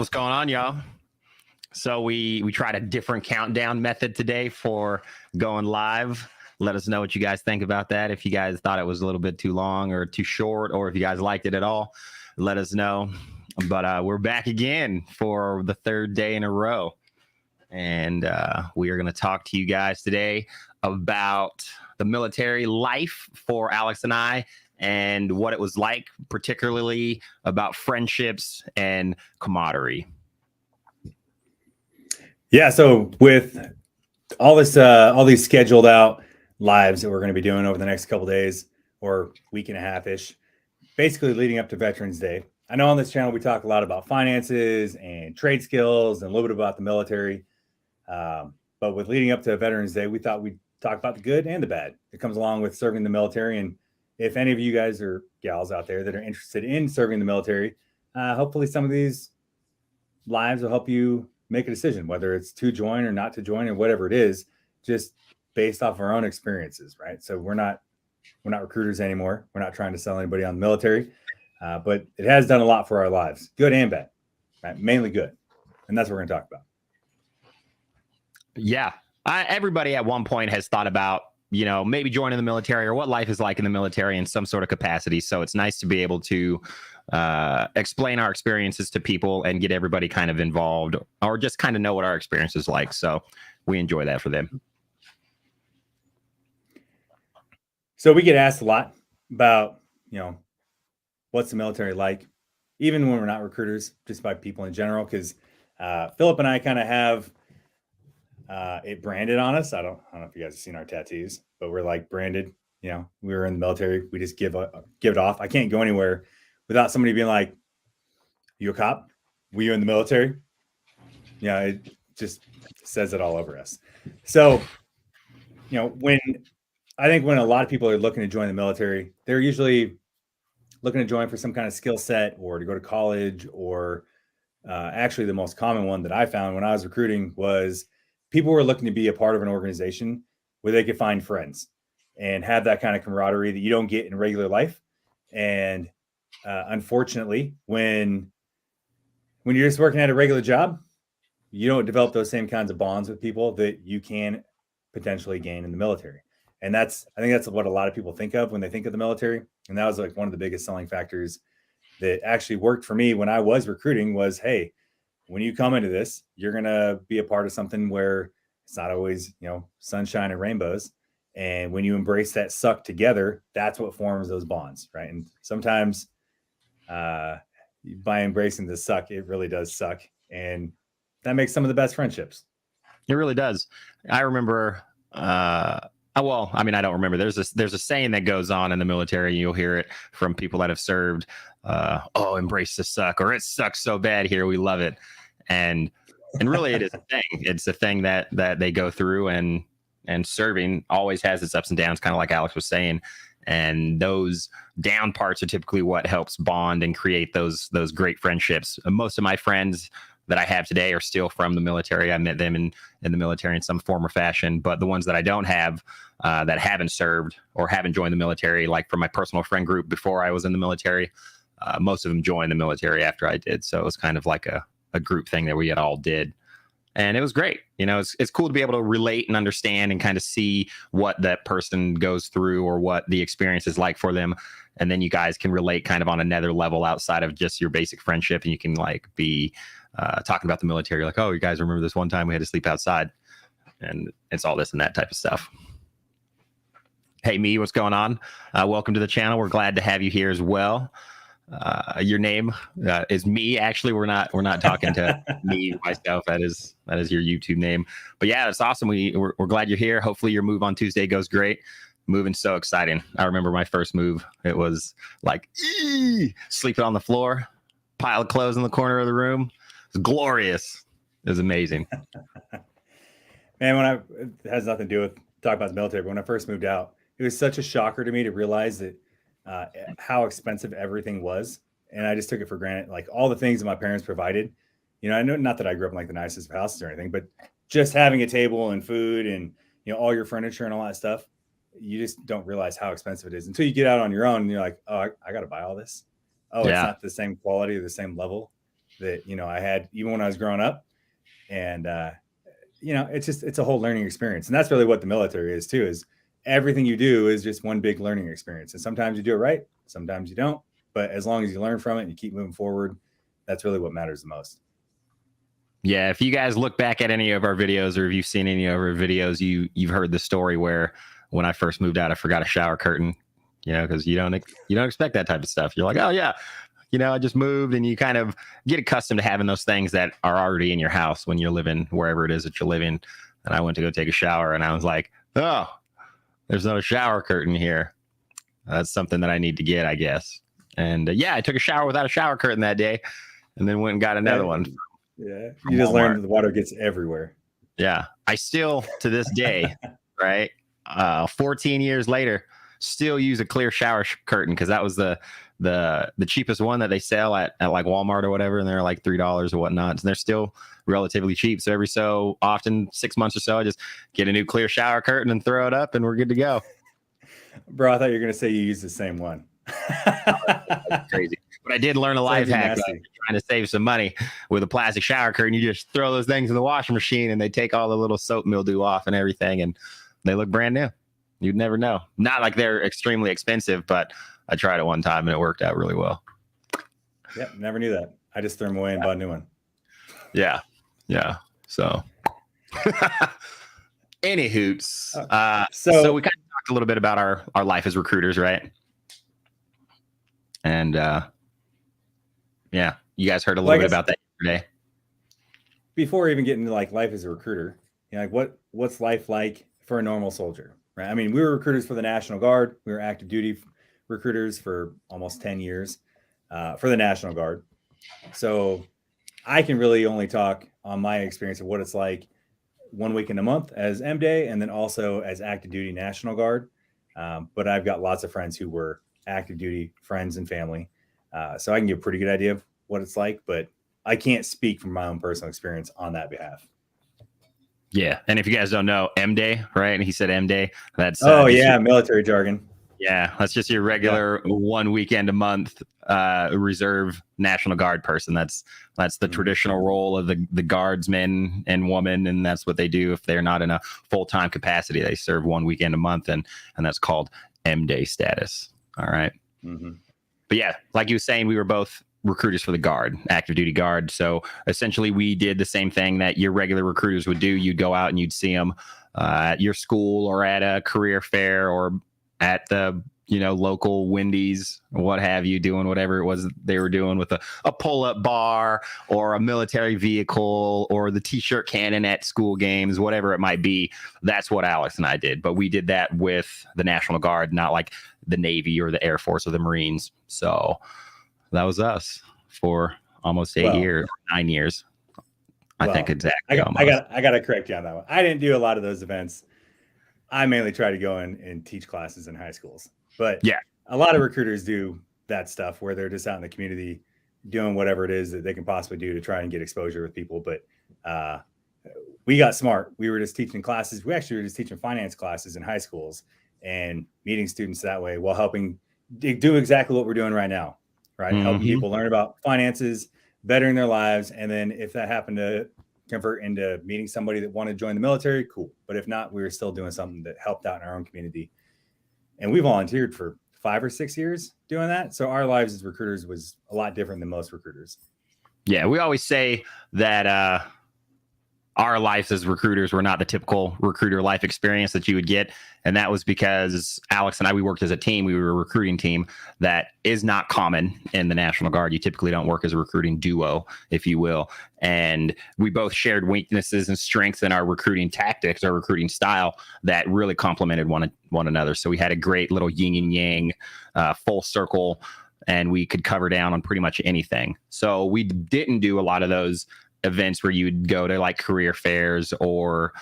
What's going on, y'all? So we tried a different countdown method today for going live. Let us know what you guys think about that. If you guys thought it was a little bit too long or too short, or if you guys liked it at all, let us know. But we're back again for the third day in a row. And we are going to talk to you guys today about the military life for Alex and I, and what it was like, particularly about friendships and camaraderie. Yeah, so with all these scheduled out lives that we're going to be doing over the next couple days or week and a half ish, basically leading up to Veterans Day. I know on this channel we talk a lot about finances and trade skills and a little bit about the military. But with leading up to Veterans Day, we thought we'd talk about the good and the bad that comes along with serving the military. And if any of you guys or gals out there that are interested in serving the military, hopefully some of these lives will help you make a decision, whether it's to join or not to join or whatever it is, just based off our own experiences, right? So we're not recruiters anymore. We're not trying to sell anybody on the military, but it has done a lot for our lives, good and bad, right? Mainly good. And that's what we're going to talk about. Yeah. Everybody at one point has thought about, maybe joining the military or what life is like in the military in some sort of capacity. So it's nice to be able to explain our experiences to people and get everybody kind of involved, or just kind of know what our experience is like. So we enjoy that for them. So we get asked a lot about, what's the military like, even when we're not recruiters, just by people in general, because Philip and I kind of have it branded on us. I don't know if you guys have seen our tattoos, but we're like branded. We were in the military. We just give it off. I can't go anywhere without somebody being like, "You a cop? Were you in the military?" It just says it all over us. So, when a lot of people are looking to join the military, they're usually looking to join for some kind of skill set or to go to college, or actually the most common one that I found when I was recruiting was people were looking to be a part of an organization where they could find friends and have that kind of camaraderie that you don't get in regular life. And unfortunately, when you're just working at a regular job, you don't develop those same kinds of bonds with people that you can potentially gain in the military. And I think that's what a lot of people think of when they think of the military. And that was like one of the biggest selling factors that actually worked for me when I was recruiting was, hey, when you come into this, you're going to be a part of something where it's not always, sunshine and rainbows. And when you embrace that suck together, that's what forms those bonds, right? And sometimes by embracing the suck, it really does suck. And that makes some of the best friendships. It really does. I remember, I don't remember. There's a saying that goes on in the military. You'll hear it from people that have served. Embrace the suck, or it sucks so bad here, we love it. And really it is a thing. It's a thing that they go through, and serving always has its ups and downs, kind of like Alex was saying. And those down parts are typically what helps bond and create those great friendships. Most of my friends that I have today are still from the military. I met them in the military in some form or fashion, but the ones that I don't have, that haven't served or haven't joined the military, like from my personal friend group before I was in the military, most of them joined the military after I did. So it was kind of like a group thing that we had all did. And it was great. It's cool to be able to relate and understand and kind of see what that person goes through or what the experience is like for them. And then you guys can relate kind of on another level outside of just your basic friendship. And you can like be talking about the military, like, oh, you guys remember this one time we had to sleep outside, and it's all this and that type of stuff. Hey, me, what's going on? Welcome to the channel. We're glad to have you here as well. Your name is me. Actually, we're not talking to me myself. That is your YouTube name. But yeah, it's awesome. We're glad you're here. Hopefully your move on Tuesday goes great. Moving so exciting. I remember my first move. It was like sleeping on the floor, pile of clothes in the corner of the room. It's glorious. It was amazing. Man, it has nothing to do with talking about the military, but when I first moved out, it was such a shocker to me to realize that how expensive everything was. And I just took it for granted. Like all the things that my parents provided, I know, not that I grew up in like the nicest houses or anything, but just having a table and food and, all your furniture and all that stuff, you just don't realize how expensive it is until you get out on your own and you're like, oh, I got to buy all this. Oh, yeah. It's not the same quality or the same level. that, I had even when I was growing up. And, it's a whole learning experience. And that's really what the military is too, is everything you do is just one big learning experience. And sometimes you do it right, sometimes you don't. But as long as you learn from it and you keep moving forward, that's really what matters the most. Yeah, if you guys look back at any of our videos, or if you've seen any of our videos, you've heard the story where when I first moved out, I forgot a shower curtain. Because you don't expect that type of stuff. You're like, oh yeah, I just moved, and you kind of get accustomed to having those things that are already in your house when you're living wherever it is that you're living. And I went to go take a shower, and I was like, oh, there's no shower curtain here. That's something that I need to get, I guess. And I took a shower without a shower curtain that day, and then went and got another one. Yeah, you just learned that the water gets everywhere. Yeah, I still to this day, right, 14 years later, still use a clear shower curtain because that was the cheapest one that they sell at like Walmart or whatever, and they're like $3 or whatnot, and they're still relatively cheap. So every so often, 6 months or so, I just get a new clear shower curtain and throw it up, and we're good to go. Bro, I thought you were gonna say you use the same one. That's crazy. But I did learn a life hack trying to save some money with a plastic shower curtain. You just throw those things in the washing machine, and they take all the little soap mildew off and everything, and they look brand new. You'd never know. Not like they're extremely expensive, but I tried it one time and it worked out really well. Yep, never knew that. I just threw them away and bought a new one. Yeah. So, any hoots. So we kind of talked a little bit about our life as recruiters, right? And you guys heard a little bit about that yesterday. Before even getting into like life as a recruiter, like what's life like for a normal soldier, right? I mean, we were recruiters for the National Guard. We were active duty recruiters for almost 10 years for the National Guard. So I can really only talk on my experience of what it's like 1 weekend a month as M-Day, and then also as active duty National Guard. But I've got lots of friends who were active duty friends and family. So I can give a pretty good idea of what it's like, but I can't speak from my own personal experience on that behalf. Yeah. And if you guys don't know, M-Day, right? And he said M-Day. That's military jargon. Yeah, that's just your regular 1 weekend a month reserve National Guard person. That's the traditional role of the guardsmen and women, and that's what they do if they're not in a full-time capacity. They serve 1 weekend a month, and that's called M-Day status. All right. Mm-hmm. But yeah, like you were saying, we were both recruiters for the Guard, active duty Guard. So essentially we did the same thing that your regular recruiters would do. You'd go out and you'd see them at your school or at a career fair or at the local Wendy's, what have you, doing whatever it was they were doing with a pull-up bar or a military vehicle or the t-shirt cannon at school games, whatever it might be. That's what Alex and I did. But we did that with the National Guard, not like the Navy or the Air Force or the Marines. So that was us for almost 9 years. I think exactly. I got to correct you on that one. I didn't do a lot of those events. I mainly try to go in and teach classes in high schools. But yeah, a lot of recruiters do that stuff where they're just out in the community doing whatever it is that they can possibly do to try and get exposure with people. But we got smart. We were just teaching classes. We actually were just teaching finance classes in high schools and meeting students that way while helping do exactly what we're doing right now, right? Mm-hmm. Helping people learn about finances, bettering their lives. And then if that happened to convert into meeting somebody that wanted to join the military, cool. But if not, we were still doing something that helped out in our own community. And we volunteered for 5 or 6 years doing that. So our lives as recruiters was a lot different than most recruiters. Yeah, we always say that our lives as recruiters were not the typical recruiter life experience that you would get. And that was because Alex and I, we worked as a team. We were a recruiting team that is not common in the National Guard. You typically don't work as a recruiting duo, if you will. And we both shared weaknesses and strengths in our recruiting tactics, our recruiting style that really complemented one another. So we had a great little yin and yang, full circle, and we could cover down on pretty much anything. So we didn't do a lot of those events where you would go to like career fairs or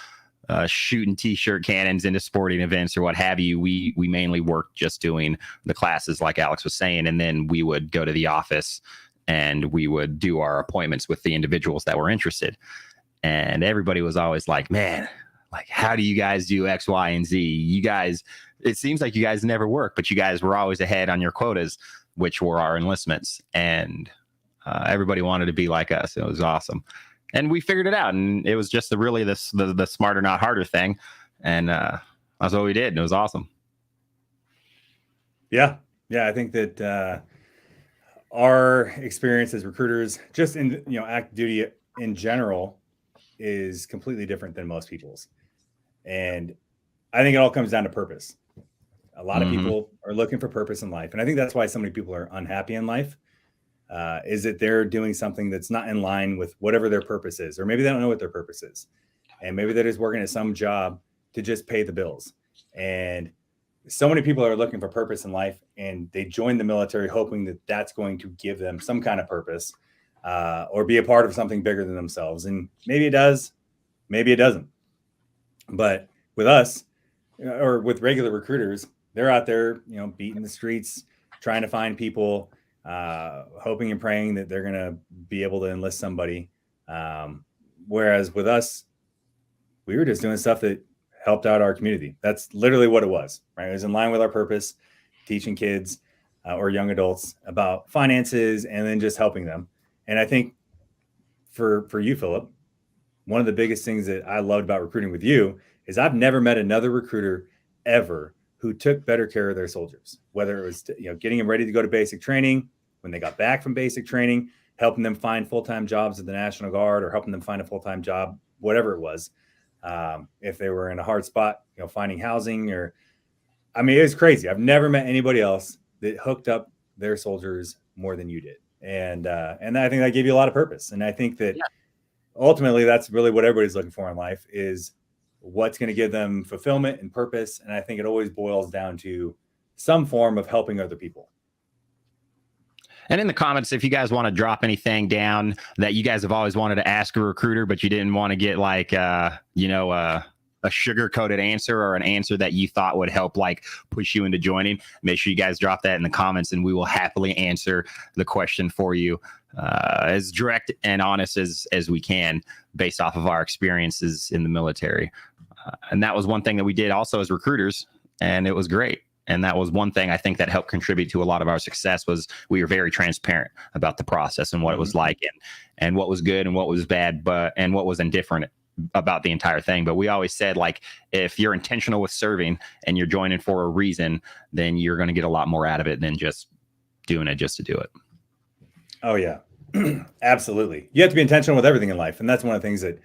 shooting t-shirt cannons into sporting events or what have you. We mainly worked just doing the classes like Alex was saying, and then we would go to the office and we would do our appointments with the individuals that were interested. And everybody was always like, man, like, how do you guys do X, Y, and Z? You guys, it seems like you guys never work, but you guys were always ahead on your quotas, which were our enlistments. And Everybody wanted to be like us. It was awesome. And we figured it out. And it was just the smarter, not harder thing. And that's what we did. And it was awesome. Yeah. Yeah. I think that our experience as recruiters, just in, active duty in general, is completely different than most people's. And I think it all comes down to purpose. A lot of people are looking for purpose in life. And I think that's why so many people are unhappy in life, is that they're doing something that's not in line with whatever their purpose is, or maybe they don't know what their purpose is. And maybe they're just working at some job to just pay the bills. And so many people are looking for purpose in life, and they join the military hoping that that's going to give them some kind of purpose, or be a part of something bigger than themselves. And maybe it does, maybe it doesn't. But with us, or with regular recruiters, they're out there, beating the streets, trying to find people, hoping and praying that they're going to be able to enlist somebody. Whereas with us, we were just doing stuff that helped out our community. That's literally what it was, right? It was in line with our purpose, teaching kids or young adults about finances, and then just helping them. And I think for you, Philip, one of the biggest things that I loved about recruiting with you is I've never met another recruiter ever who took better care of their soldiers, whether it was, getting them ready to go to basic training, when they got back from basic training, helping them find full-time jobs at the National Guard, or helping them find a full-time job, whatever it was. If they were in a hard spot, finding housing, it was crazy. I've never met anybody else that hooked up their soldiers more than you did. And I think that gave you a lot of purpose. And I think that ultimately that's really what everybody's looking for in life, is what's going to give them fulfillment and purpose. And I think it always boils down to some form of helping other people. And in the comments, if you guys want to drop anything down that you guys have always wanted to ask a recruiter, but you didn't want to get like, a sugar-coated answer, or an answer that you thought would help like push you into joining, make sure you guys drop that in the comments, and we will happily answer the question for you as direct and honest as we can, based off of our experiences in the military. And that was one thing that we did also as recruiters, and it was great. And that was one thing I think that helped contribute to a lot of our success, was we were very transparent about the process and what it was like, and what was good and what was bad, and what was indifferent about the entire thing. But we always said, like, if you're intentional with serving and you're joining for a reason, then you're going to get a lot more out of it than just doing it just to do it. Oh yeah, absolutely. You have to be intentional with everything in life. And that's one of the things that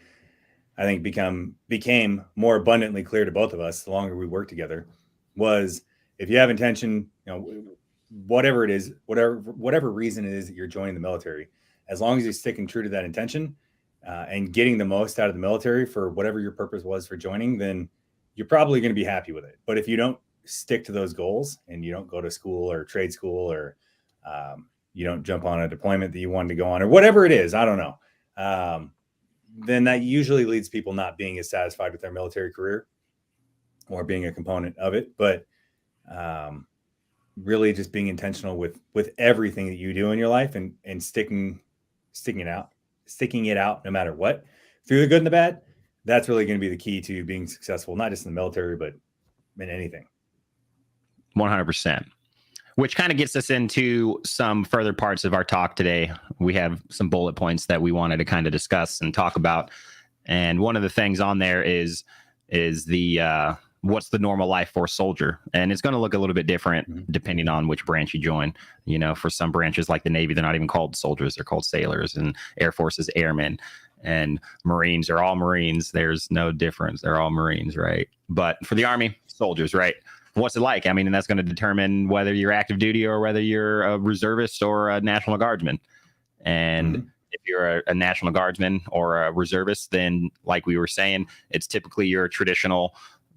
I think became more abundantly clear to both of us the longer we worked together, was if you have intention, whatever it is, whatever reason it is that you're joining the military, as long as you're sticking true to that intention, and getting the most out of the military for whatever your purpose was for joining, then you're probably going to be happy with it. But if you don't stick to those goals, and you don't go to school or trade school, or you don't jump on a deployment that you wanted to go on, or whatever it is, I don't know, then that usually leads people not being as satisfied with their military career or being a component of it. But really just being intentional with everything that you do in your life, and sticking it out no matter what, through the good and the bad, that's really going to be the key to being successful, not just in the military, but in anything. 100%. Which kind of gets us into some further parts of our talk today. We have some bullet points that we wanted to kind of discuss and talk about. And one of the things on there is the what's the normal life for a soldier? And it's going to look a little bit different depending on which branch you join. For some branches like the Navy, they're not even called soldiers, they're called sailors, and Air Force is airmen, and Marines are all Marines. There's no difference. They're all Marines, right? But for the Army, soldiers, right? What's it like? And that's going to determine whether you're active duty or whether you're a reservist or a National Guardsman. And if you're a National Guardsman or a reservist, then like we were saying, it's typically your traditional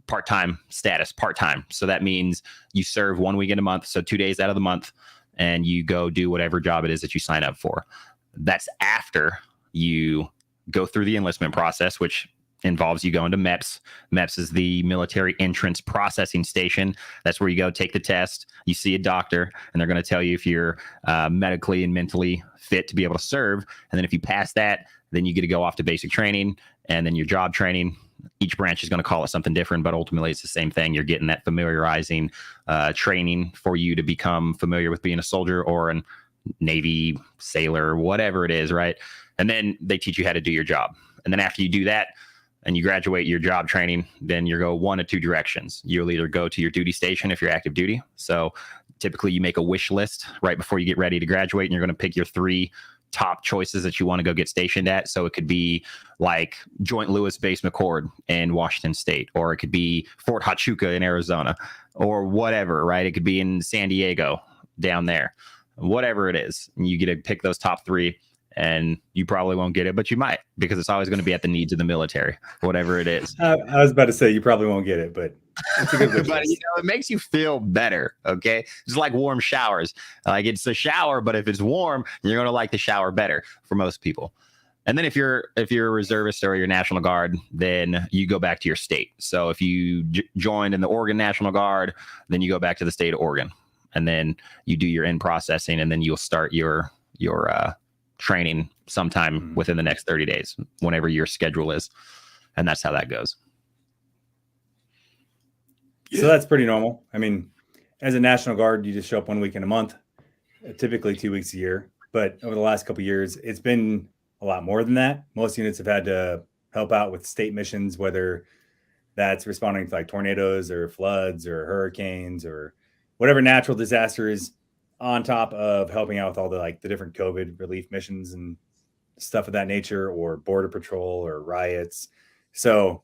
part-time status, part-time. So that means you serve 1 week in a month, so 2 days out of the month, and you go do whatever job it is that you sign up for. That's after you go through the enlistment process, which involves you going to MEPS. MEPS is the military entrance processing station. That's where you go take the test. You see a doctor, and they're going to tell you if you're medically and mentally fit to be able to serve. And then if you pass that, then you get to go off to basic training, and then your job training. Each branch is going to call it something different, but ultimately it's the same thing. You're getting that familiarizing training for you to become familiar with being a soldier or an Navy, sailor, whatever it is, right? And then they teach you how to do your job. And then after you do that and you graduate your job training, then you go one of two directions. You'll either go to your duty station if you're active duty. So typically you make a wish list right before you get ready to graduate, and you're going to pick your 3 top choices that you want to go get stationed at. So it could be like Joint Lewis Base McChord in Washington State, or it could be Fort Huachuca in Arizona, or whatever, right? It could be in San Diego down there, whatever it is. And you get to pick those top 3, and you probably won't get it, but you might, because it's always going to be at the needs of the military, whatever it is. I was about to say you probably won't get it, but it's a good wish but list. it makes you feel better. Okay, it's like warm showers. Like, it's a shower, but if it's warm, you're going to like the shower better for most people. And then if you're a reservist or you're National Guard, then you go back to your state. So if you joined in the Oregon National Guard, then you go back to the state of Oregon, and then you do your in processing, and then you'll start your training sometime within the next 30 days, whenever your schedule is. And that's how that goes. So that's pretty normal. I mean, as a National Guard, you just show up 1 week in a month, typically 2 weeks a year. But over the last couple of years, it's been a lot more than that. Most units have had to help out with state missions, whether that's responding to like tornadoes or floods or hurricanes or whatever natural disaster is, on top of helping out with all the different COVID relief missions and stuff of that nature, or border patrol or riots. So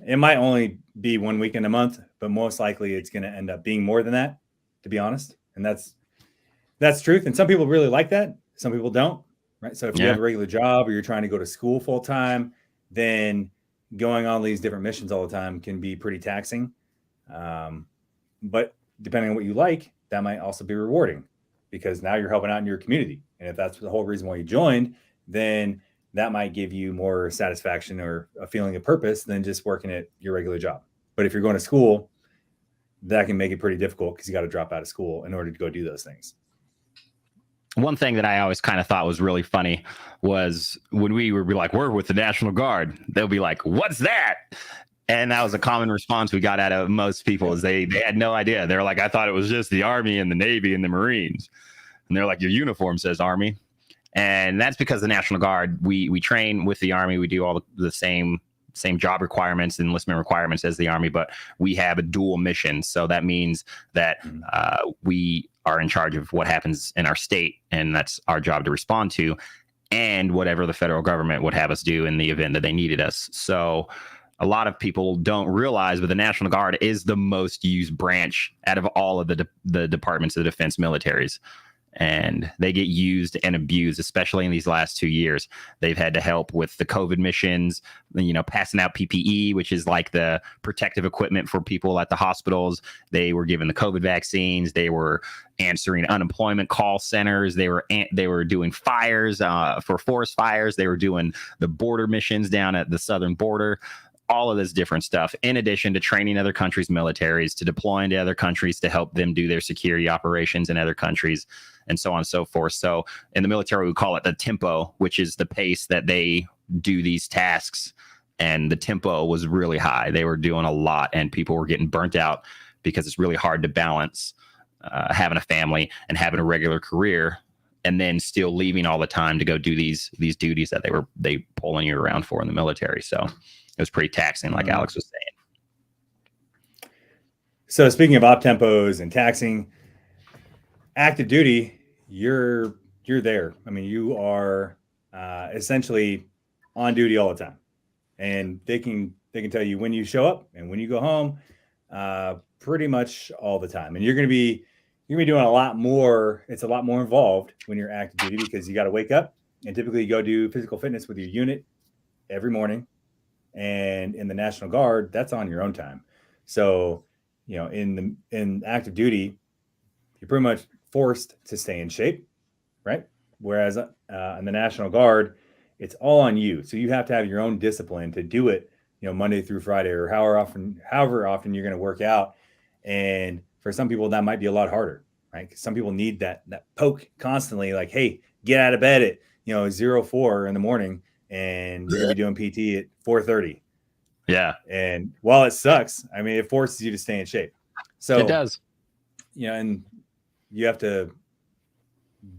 it might only be 1 week in a month, but most likely it's going to end up being more than that, to be honest. And that's truth. And some people really like that. Some people don't, right? So if you have a regular job or you're trying to go to school full time, then going on these different missions all the time can be pretty taxing. But depending on what you like, that might also be rewarding, because now you're helping out in your community. And if that's the whole reason why you joined, then that might give you more satisfaction or a feeling of purpose than just working at your regular job. But if you're going to school, that can make it pretty difficult, because you got to drop out of school in order to go do those things. One thing that I always kind of thought was really funny was when we would be like, we're with the National Guard, they'll be like, what's that? And that was a common response we got out of most people, is they had no idea. They're like, I thought it was just the Army and the Navy and the Marines. And they're like, your uniform says Army. And that's because the National Guard, we train with the Army. We do all the same job requirements and enlistment requirements as the Army, but we have a dual mission. So that means that we are in charge of what happens in our state, and that's our job to respond to, and whatever the federal government would have us do in the event that they needed us. So a lot of people don't realize, but the National Guard is the most used branch out of all of the departments of the defense militaries. And they get used and abused, especially in these last 2 years. They've had to help with the COVID missions, passing out PPE, which is like the protective equipment for people at the hospitals. They were given the COVID vaccines. They were answering unemployment call centers. They were doing fires for forest fires. They were doing the border missions down at the southern border. All of this different stuff, in addition to training other countries' militaries, to deploying to other countries to help them do their security operations in other countries, and so on and so forth. So in the military, we call it the tempo, which is the pace that they do these tasks. And the tempo was really high. They were doing a lot, and people were getting burnt out, because it's really hard to balance having a family and having a regular career, and then still leaving all the time to go do these duties that they pulling you around for in the military. So it was pretty taxing, like Alex was saying. So speaking of op tempos and taxing, active duty, you're there. I mean, you are essentially on duty all the time, and they can tell you when you show up and when you go home, pretty much all the time. And you're gonna be doing a lot more. It's a lot more involved when you're active duty, because you got to wake up and typically go do physical fitness with your unit every morning. And in the National Guard, that's on your own time. So, in active duty, you're pretty much forced to stay in shape, right? Whereas in the National Guard, it's all on you. So you have to have your own discipline to do it, Monday through Friday, or however often you're going to work out. And for some people, that might be a lot harder, right? Because some people need that poke constantly, like, hey, get out of bed at 04 in the morning, and you're gonna be doing PT at 4:30. Yeah. And while it sucks, I mean, it forces you to stay in shape. So it does. And you have to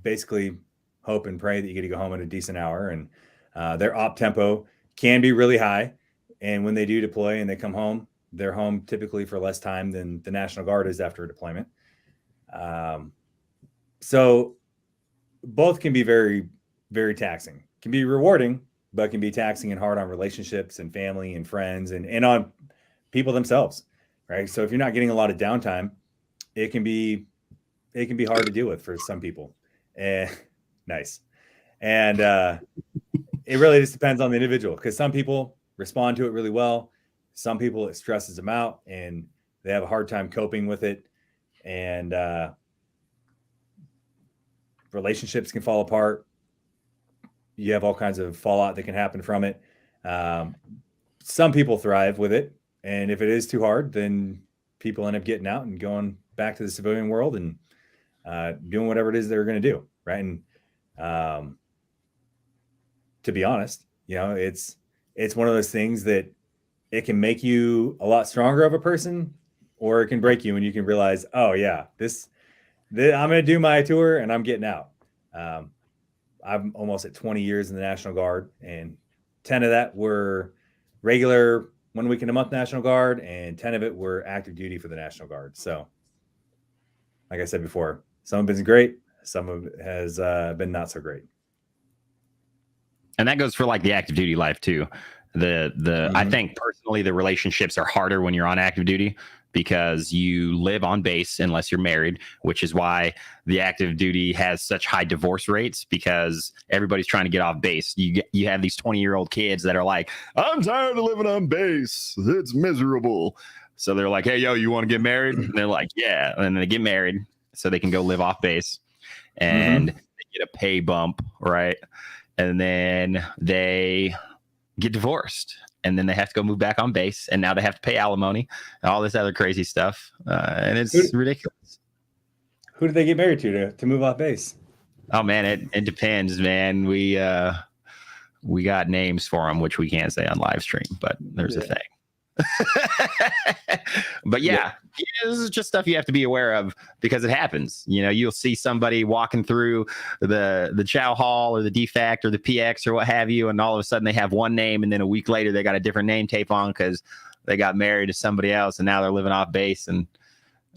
basically hope and pray that you get to go home in a decent hour. And their op tempo can be really high. And when they do deploy and they come home, they're home typically for less time than the National Guard is after a deployment. So both can be very, very taxing. Can be rewarding, but can be taxing and hard on relationships and family and friends and on people themselves, right? So if you're not getting a lot of downtime, it can be hard to deal with for some people. And nice. And it really just depends on the individual, because some people respond to it really well. Some people, it stresses them out and they have a hard time coping with it. And relationships can fall apart. You have all kinds of fallout that can happen from it. Some people thrive with it. And if it is too hard, then people end up getting out and going back to the civilian world and doing whatever it is they're going to do. Right. And to be honest, it's one of those things that it can make you a lot stronger of a person, or it can break you, and you can realize, oh yeah, I'm going to do my tour and I'm getting out. I'm almost at 20 years in the National Guard, and 10 of that were regular 1 week in a month National Guard, and 10 of it were active duty for the National Guard. So like I said before, some of it's great. Some of it has been not so great. And that goes for like the active duty life too. I think personally, the relationships are harder when you're on active duty because you live on base unless you're married, which is why the active duty has such high divorce rates, because everybody's trying to get off base. You have these 20-year-old kids that are like, I'm tired of living on base. It's miserable. So they're like, hey, yo, you want to get married? And they're like, yeah. And then they get married so they can go live off base, and they get a pay bump, right? And then they get divorced, and then they have to go move back on base, and now they have to pay alimony and all this other crazy stuff, and it's ridiculous. Who did they get married to move off base? Oh man, it depends, man. We got names for them, which we can't say on live stream, but there's a thing. But yeah, this is just stuff you have to be aware of, because it happens. You'll see somebody walking through the chow hall or the DFAC or the PX or what have you, and all of a sudden they have one name, and then a week later they got a different name tape on because they got married to somebody else, and now they're living off base, and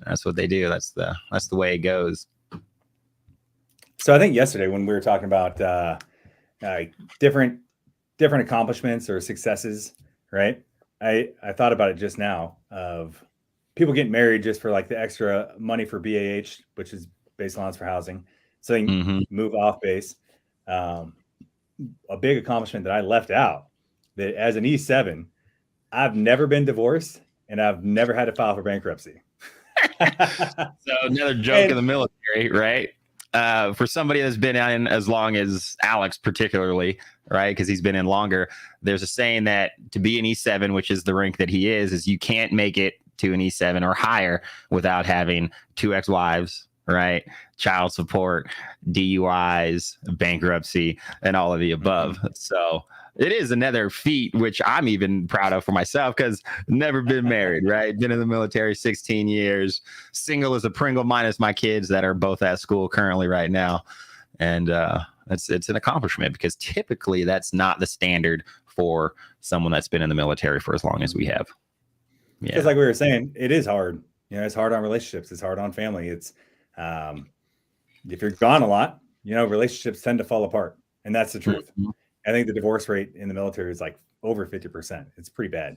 that's what they do. That's the way it goes. So I think yesterday when we were talking about different accomplishments or successes, right? I thought about it just now of people getting married just for like the extra money for BAH, which is base allowance for housing. So they can move off base. A big accomplishment that I left out, that as an E7, I've never been divorced and I've never had to file for bankruptcy. So another joke in the military, right? For somebody that's been in as long as Alex, particularly, right? Because he's been in longer. There's a saying that to be an E7, which is the rank that he is you can't make it to an E7 or higher without having 2 ex-wives, right? Child support, DUIs, bankruptcy, and all of the above. So it is another feat, which I'm even proud of for myself, because never been married, right? Been in the military 16 years, single as a Pringle, minus my kids that are both at school currently right now. And it's an accomplishment, because typically that's not the standard for someone that's been in the military for as long as we have. Yeah. Just like we were saying, it is hard. It's hard on relationships. It's hard on family. It's if you're gone a lot, relationships tend to fall apart, and that's the truth. I think the divorce rate in the military is like over 50%. It's pretty bad.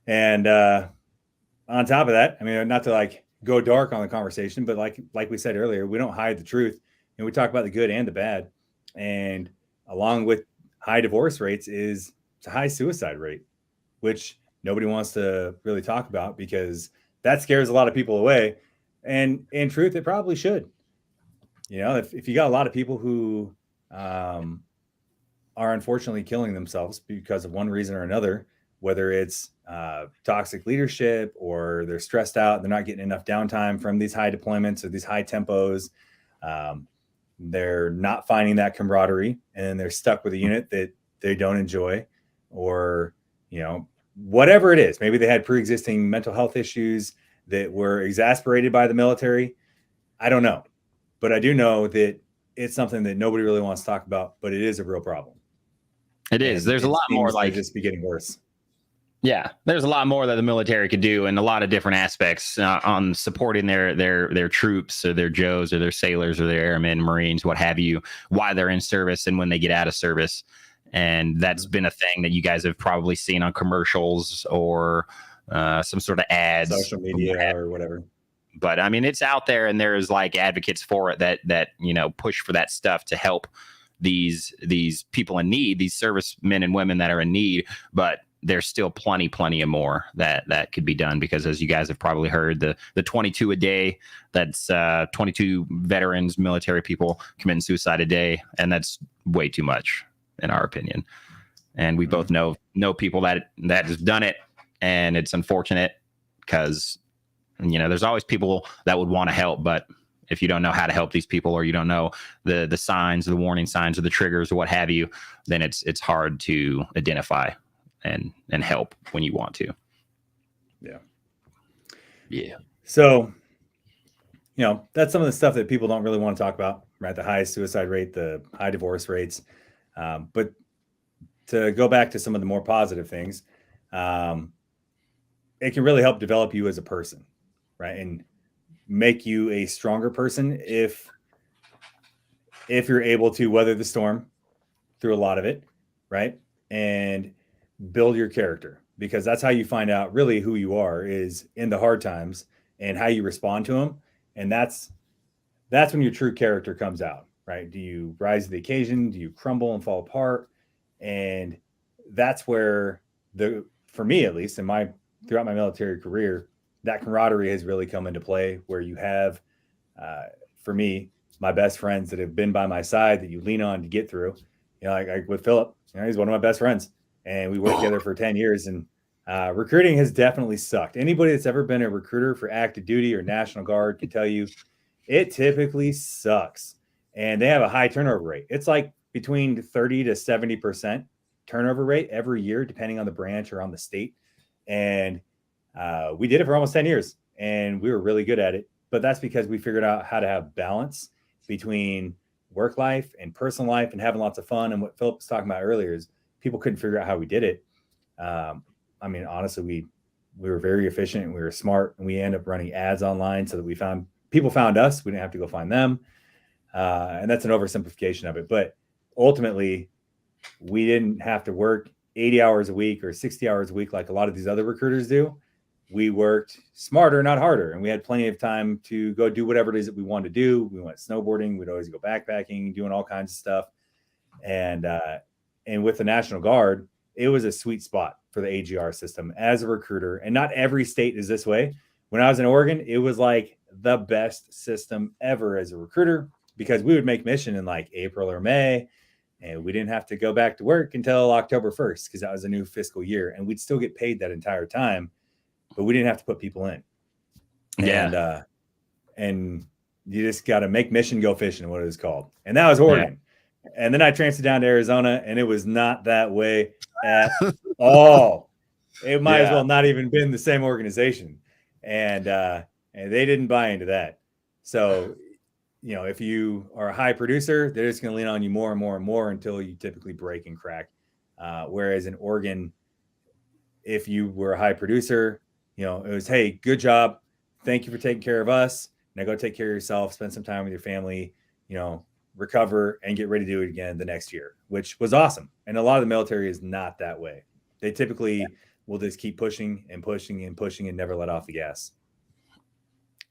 And on top of that, I mean, not to like go dark on the conversation, but like we said earlier, we don't hide the truth, and we talk about the good and the bad. And along with high divorce rates is a high suicide rate, which nobody wants to really talk about, because that scares a lot of people away. And in truth, it probably should. If you got a lot of people who are unfortunately killing themselves because of one reason or another, whether it's toxic leadership, or they're stressed out, they're not getting enough downtime from these high deployments or these high tempos, they're not finding that camaraderie, and they're stuck with a unit that they don't enjoy, or whatever it is. Maybe they had pre-existing mental health issues that were exasperated by the military. I don't know, But I do know that it's something that nobody really wants to talk about, but it is a real problem. It is. There's a lot more like just be getting worse. Yeah, there's a lot more that the military could do in a lot of different aspects on supporting their troops or their Joes or their sailors or their airmen, Marines, what have you, while they're in service and when they get out of service. And that's been a thing that you guys have probably seen on commercials or some sort of ads, social media or whatever. But I mean, it's out there, and there's like advocates for it that push for that stuff to help these people in need, these servicemen and women that are in need, but there's still plenty of more that could be done, because as you guys have probably heard, the 22 a day, that's 22 veterans, military people committing suicide a day, and that's way too much in our opinion. And we both know people that have done it, and it's unfortunate because there's always people that would want to help, but if you don't know how to help these people, or you don't know the signs, the warning signs, or the triggers, or what have you, then it's hard to identify and help when you want to. Yeah. So, that's some of the stuff that people don't really want to talk about, right? The high suicide rate, the high divorce rates. But to go back to some of the more positive things, it can really help develop you as a person, right? And make you a stronger person if you're able to weather the storm through a lot of it, right? And build your character, because that's how you find out really who you are, is in the hard times and how you respond to them. And that's when your true character comes out, right? Do you rise to the occasion? Do you crumble and fall apart? And that's where for me, at least throughout my military career, that camaraderie has really come into play, where you have, for me, my best friends that have been by my side that you lean on to get through. Like with Philip, he's one of my best friends, and we worked together for 10 years. And recruiting has definitely sucked. Anybody that's ever been a recruiter for active duty or National Guard can tell you it typically sucks. And they have a high turnover rate. It's like between 30 to 70% turnover rate every year, depending on the branch or on the state. And we did it for almost 10 years, and we were really good at it. But that's because we figured out how to have balance between work life and personal life and having lots of fun. And what Philip was talking about earlier is people couldn't figure out how we did it. Honestly, we were very efficient, and we were smart, and we ended up running ads online so that people found us. We didn't have to go find them. And that's an oversimplification of it. But ultimately, we didn't have to work 80 hours a week or 60 hours a week like a lot of these other recruiters do. We worked smarter, not harder. And we had plenty of time to go do whatever it is that we wanted to do. We went snowboarding. We'd always go backpacking, doing all kinds of stuff. And with the National Guard, it was a sweet spot for the AGR system as a recruiter. And not every state is this way. When I was in Oregon, it was like the best system ever as a recruiter, because we would make mission in like April or May, and we didn't have to go back to work until October 1st, because that was a new fiscal year, and we'd still get paid that entire time, but we didn't have to put people in. Yeah. And you just got to make mission go fishing, what it was called. And that was Oregon. Yeah. And then I transferred down to Arizona, and it was not that way at all. It might as well not even been the same organization. And they didn't buy into that. So, if you are a high producer, they're just going to lean on you more and more and more until you typically break and crack. Whereas in Oregon, if you were a high producer, it was, hey, good job. Thank you for taking care of us. Now go take care of yourself, spend some time with your family, recover, and get ready to do it again the next year, which was awesome. And a lot of the military is not that way. They typically will just keep pushing and pushing and pushing and never let off the gas.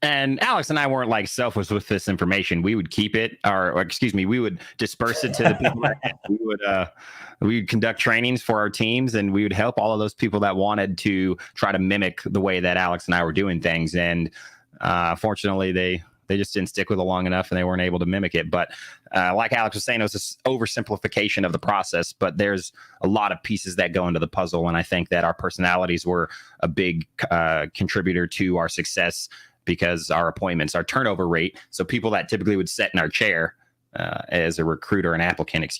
And Alex and I weren't like selfish with this information. We would keep it, we would disperse it to the people. We would conduct trainings for our teams, and we would help all of those people that wanted to try to mimic the way that Alex and I were doing things. And fortunately, they just didn't stick with it long enough, and they weren't able to mimic it. But like Alex was saying, it was this oversimplification of the process, but there's a lot of pieces that go into the puzzle. And I think that our personalities were a big contributor to our success, because our appointments, our turnover rate, so people that typically would sit in our chair as a recruiter, an applicant,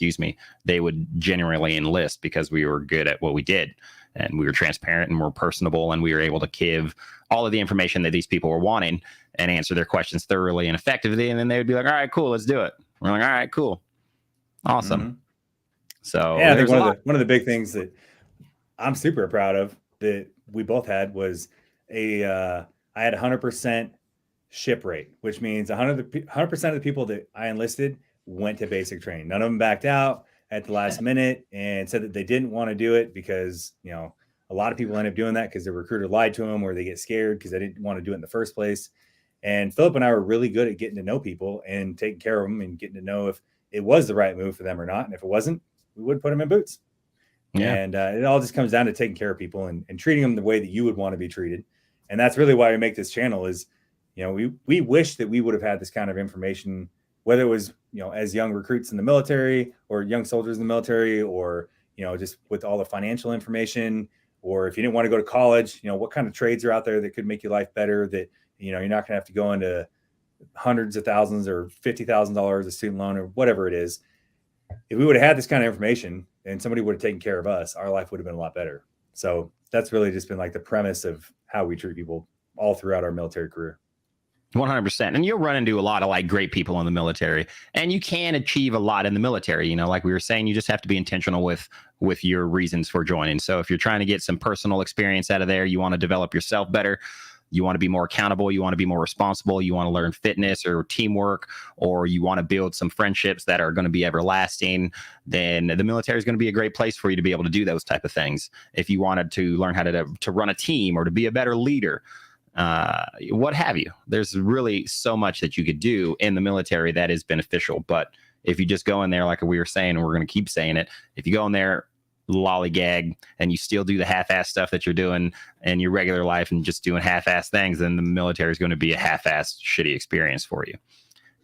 they would generally enlist because we were good at what we did. and we were transparent and more personable, and we were able to give all of the information that these people were wanting and answer their questions thoroughly and effectively. And then they would be like, all right, cool, let's do it. We're like, all right, cool. Awesome. Mm-hmm. So yeah, I think one of the big things that I'm super proud of that we both had was I had 100% ship rate, which means 100% of the people that I enlisted went to basic training. None of them backed out at the last minute and said that they didn't want to do it because, a lot of people end up doing that because the recruiter lied to them or they get scared because they didn't want to do it in the first place. And Philip and I were really good at getting to know people and taking care of them and getting to know if it was the right move for them or not. And if it wasn't, we would put them in boots. Yeah. And it all just comes down to taking care of people and treating them the way that you would want to be treated. And that's really why we make this channel is, we wish that we would have had this kind of information, whether it was, as young recruits in the military or young soldiers in the military, or, just with all the financial information, or if you didn't want to go to college, what kind of trades are out there that could make your life better, that, you're not going to have to go into hundreds of thousands or $50,000 a student loan or whatever it is. If we would have had this kind of information and somebody would have taken care of us, our life would have been a lot better. So that's really just been like the premise of how we treat people all throughout our military career. 100%. And you'll run into a lot of like great people in the military, and you can achieve a lot in the military. Like we were saying, you just have to be intentional with your reasons for joining. So if you're trying to get some personal experience out of there, you want to develop yourself better, you want to be more accountable, you want to be more responsible, you want to learn fitness or teamwork, or you want to build some friendships that are going to be everlasting, then the military is going to be a great place for you to be able to do those type of things. If you wanted to learn how to run a team or to be a better leader, what have you, there's really so much that you could do in the military that is beneficial. But if you just go in there, like we were saying, and we're going to keep saying it, if you go in there lollygag and you still do the half-ass stuff that you're doing in your regular life and just doing half-ass things, then the military is going to be a half-ass shitty experience for you.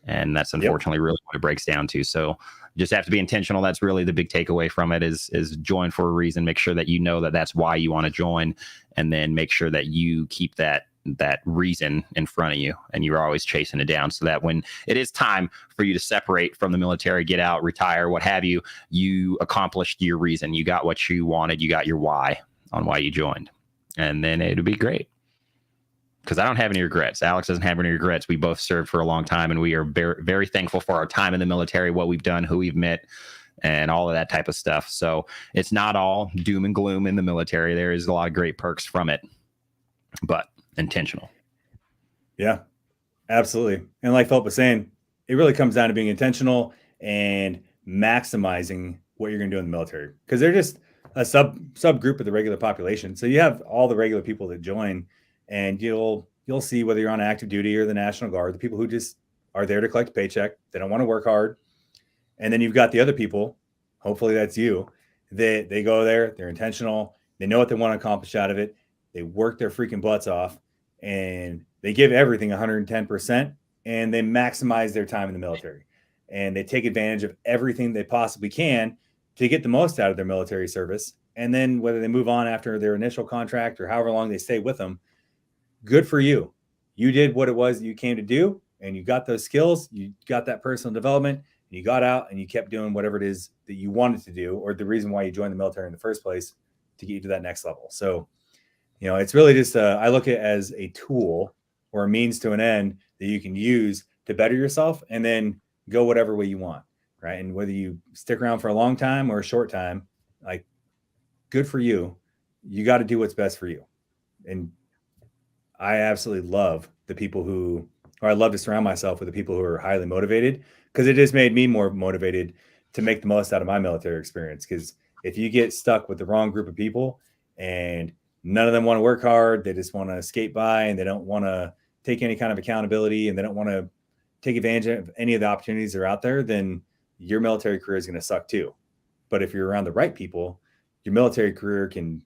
And that's unfortunately really what it breaks down to. So you just have to be intentional. That's really the big takeaway from it is join for a reason. Make sure that you know that that's why you want to join, and then make sure that you keep that reason in front of you and you're always chasing it down, so that when it is time for you to separate from the military, get out, retire, what have you, you accomplished your reason. You got what you wanted. You got your why on why you joined, and then it'll be great. Because I don't have any regrets. Alex doesn't have any regrets. We both served for a long time, and we are very, very thankful for our time in the military, what we've done, who we've met, and all of that type of stuff. So it's not all doom and gloom in the military. There is a lot of great perks from it, but intentional. Yeah, absolutely. And like Philip was saying, it really comes down to being intentional and maximizing what you're going to do in the military, because they're just a subgroup of the regular population. So you have all the regular people that join, and you'll see whether you're on active duty or the National Guard, the people who just are there to collect a paycheck. They don't want to work hard. And then you've got the other people, hopefully that's you, that they go there, they're intentional, they know what they want to accomplish out of it, they work their freaking butts off, and they give everything 110%, and they maximize their time in the military. And they take advantage of everything they possibly can to get the most out of their military service. And then whether they move on after their initial contract or however long they stay with them, good for you. You did what it was that you came to do, and you got those skills, you got that personal development, and you got out and you kept doing whatever it is that you wanted to do, or the reason why you joined the military in the first place, to get you to that next level. So, it's really just, I look at it as a tool or a means to an end that you can use to better yourself and then go whatever way you want, right? And whether you stick around for a long time or a short time, like, good for you. You got to do what's best for you. And I absolutely love I love to surround myself with the people who are highly motivated, because it has made me more motivated to make the most out of my military experience. Because if you get stuck with the wrong group of people and none of them want to work hard, they just want to skate by, and they don't want to take any kind of accountability, and they don't want to take advantage of any of the opportunities that are out there, then your military career is going to suck too. But if you're around the right people, your military career can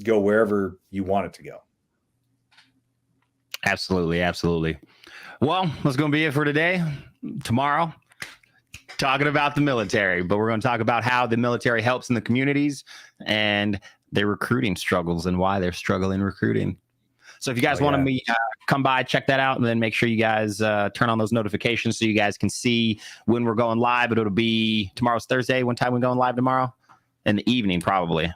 go wherever you want it to go. Absolutely. Absolutely. Well, that's going to be it for today. Tomorrow, talking about the military, but we're going to talk about how the military helps in the communities and their recruiting struggles and why they're struggling recruiting. So if you guys want to come by, check that out, and then make sure you guys turn on those notifications so you guys can see when we're going live. But it'll be tomorrow's Thursday. What time we going live tomorrow? In the evening, probably.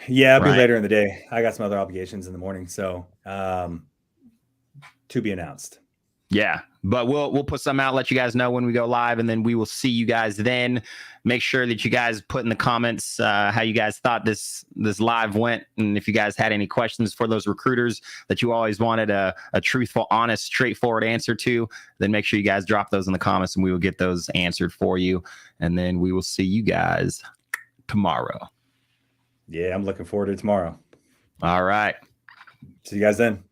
Yeah, it'll be right? later in the day. I got some other obligations in the morning, so to be announced. Yeah, but we'll put some out, let you guys know when we go live, and then we will see you guys then. Make sure that you guys put in the comments how you guys thought this live went, and if you guys had any questions for those recruiters that you always wanted a truthful, honest, straightforward answer to, then make sure you guys drop those in the comments, and we will get those answered for you. And then we will see you guys tomorrow. Yeah, I'm looking forward to tomorrow. All right. See you guys then.